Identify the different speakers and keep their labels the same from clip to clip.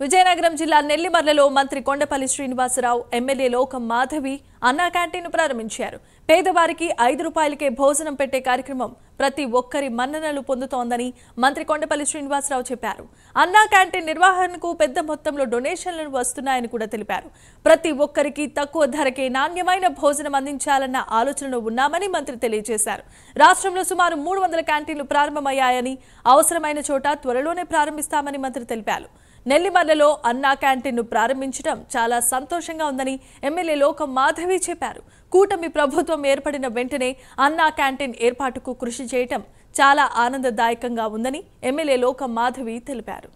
Speaker 1: విజయనగరం జిల్లా నెల్లిమర్లలో మంత్రి కొండపల్లి శ్రీనివాసరావు ఎమ్మెల్యే లోకం మాధవి అన్నా క్యాంటీన్ ప్రారంభించారు. పేదవారికి 5 రూపాయలకే భోజనం పెట్టే కార్యక్రమం ప్రతి ఒక్కరి మన్ననలు పొందుతోందని మంత్రి కొండపల్లి శ్రీనివాసరావు చెప్పారు. అన్నా క్యాంటీన్ నిర్వహణకు పెద్ద మొత్తంలో డొనేషన్లు వస్తున్నాయని కూడా తెలిపారు. ప్రతి ఒక్కరికి తక్కువ ధరకే నాణ్యమైన భోజనం అందించాలన్న ఆలోచనలో ఉన్నామని మంత్రి తెలియజేశారు. రాష్ట్రంలో సుమారు 300 క్యాంటీన్లు ప్రారంభమయ్యాయని, అవసరమైన చోట త్వరలోనే ప్రారంభిస్తామని మంత్రి తెలిపారు. నెల్లిమర్లలో అన్నా క్యాంటీన్ను ప్రారంభించడం చాలా సంతోషంగా ఉందని ఎమ్మెల్యే లోకం మాధవి చెప్పారు. కూటమి ప్రభుత్వం ఏర్పడిన వెంటనే అన్నా క్యాంటీన్ ఏర్పాటుకు కృషి చేయటం చాలా ఆనందదాయకంగా ఉందని ఎమ్మెల్యే లోకం మాధవి తెలిపారు.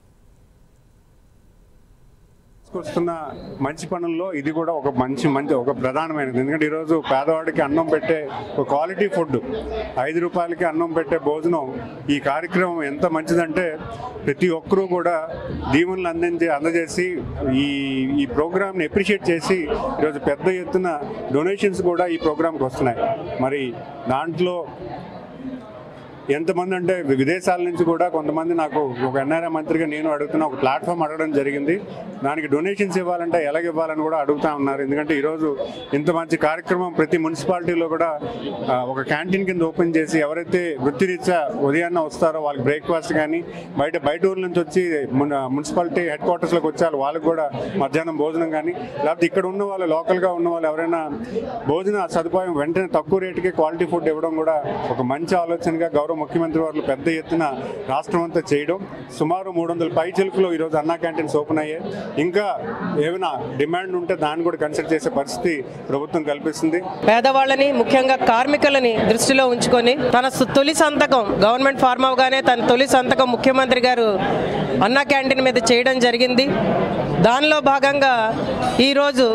Speaker 2: వస్తున్న మంచి పనుల్లో ఇది కూడా ఒక మంచి ఒక ప్రధానమైనది. ఎందుకంటే ఈరోజు పేదవాడికి అన్నం పెట్టే ఒక క్వాలిటీ ఫుడ్, 5 రూపాయలకి అన్నం పెట్టే భోజనం, ఈ కార్యక్రమం ఎంత మంచిదంటే ప్రతి ఒక్కరూ కూడా దీవెనలు అందజేసి ఈ ప్రోగ్రామ్ని అప్రిషియేట్ చేసి ఈరోజు పెద్ద ఎత్తున డొనేషన్స్ కూడా ఈ ప్రోగ్రామ్కి వస్తున్నాయి. మరి దాంట్లో ఎంతమంది అంటే విదేశాల నుంచి కూడా కొంతమంది నాకు ఒక ఎన్ఆర్ఐ మంత్రిగా నేను అడుగుతున్నా, ఒక ప్లాట్ఫామ్ అడగడం జరిగింది. దానికి డొనేషన్స్ ఇవ్వాలంటే ఎలాగ ఇవ్వాలని కూడా అడుగుతూ ఉన్నారు. ఎందుకంటే ఈరోజు ఇంత మంచి కార్యక్రమం ప్రతి మున్సిపాలిటీలో కూడా ఒక క్యాంటీన్ కింద ఓపెన్ చేసి ఎవరైతే వృత్తిరీత్యా ఉదయాన్నే వస్తారో వాళ్ళకి బ్రేక్ఫాస్ట్ కానీ, బయట ఊర్ల నుంచి వచ్చి మున్సిపాలిటీ హెడ్ క్వార్టర్స్లోకి వచ్చారు వాళ్ళకి కూడా మధ్యాహ్నం భోజనం కానీ, లేకపోతే ఇక్కడ ఉన్న వాళ్ళు లోకల్గా ఉన్న వాళ్ళు ఎవరైనా భోజన సదుపాయం వెంటనే తక్కువ రేటుకి క్వాలిటీ ఫుడ్ ఇవ్వడం కూడా ఒక మంచి ఆలోచనగా గౌరవ ముఖ్యమంత్రి వారు పెద్ద ఎత్తున రాష్ట్రం అంతా చేయడం. సుమారు 300 పైచిలుకులో ఈరోజు అన్నా క్యాంటీన్స్ ఓపెన్ అయ్యాయి. ఇంకా ఏమైనా డిమాండ్ ఉంటే దాన్ని కూడా కన్సిడర్ చేసే పరిస్థితి ప్రభుత్వం కల్పిస్తుంది.
Speaker 3: పేదవాళ్ళని, ముఖ్యంగా కార్మికులని దృష్టిలో ఉంచుకొని తన తొలి సంతకం గవర్నమెంట్ ఫార్మ్ అవగానే తన తొలి సంతకం ముఖ్యమంత్రి గారు అన్నా క్యాంటీన్ మీద చేయడం జరిగింది. దానిలో భాగంగా ఈరోజు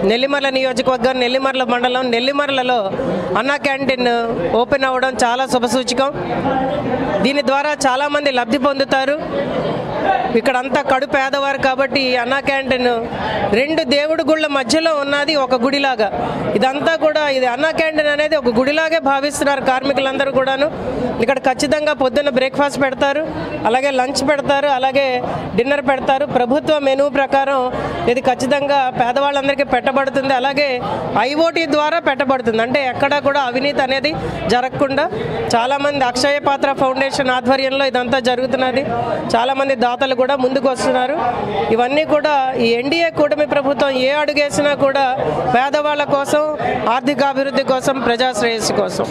Speaker 3: నెల్లిమర్ల నియోజకవర్గం, నెల్లిమర్ల మండలం, నెల్లిమర్లలో అన్నా క్యాంటీన్ ఓపెన్ అవ్వడం చాలా శుభసూచకం. దీని ద్వారా చాలామంది లబ్ధి పొందుతారు. ఇక్కడంతా కడు పేదవారు కాబట్టి అన్నా క్యాంటీన్ 2 దేవుడి గుళ్ళ మధ్యలో ఉన్నది ఒక గుడిలాగా. ఇదంతా కూడా ఇది అన్నా క్యాంటీన్ అనేది ఒక గుడిలాగే భావిస్తున్నారు కార్మికులందరూ కూడాను. ఇక్కడ ఖచ్చితంగా పొద్దున్న బ్రేక్ఫాస్ట్ పెడతారు, అలాగే లంచ్ పెడతారు, అలాగే డిన్నర్ పెడతారు. ప్రభుత్వ మెనూ ప్రకారం ఇది ఖచ్చితంగా పేదవాళ్ళందరికీ పెట్టబడుతుంది. అలాగే ఐఓటీ ద్వారా పెట్టబడుతుంది. అంటే ఎక్కడా కూడా అవినీతి అనేది జరగకుండా చాలామంది అక్షయ పాత్ర ఫౌండేషన్ ఆధ్వర్యంలో ఇదంతా జరుగుతున్నది. చాలామంది దాతలు కూడా ముందుకు వస్తున్నారు. ఇవన్నీ కూడా ఈ ఎన్డీఏ కూటమి ప్రభుత్వం ఏ అడుగేసినా కూడా పేదవాళ్ళ కోసం, ఆర్థిక అభివృద్ధి కోసం, ప్రజా శ్రేయస్సు కోసం.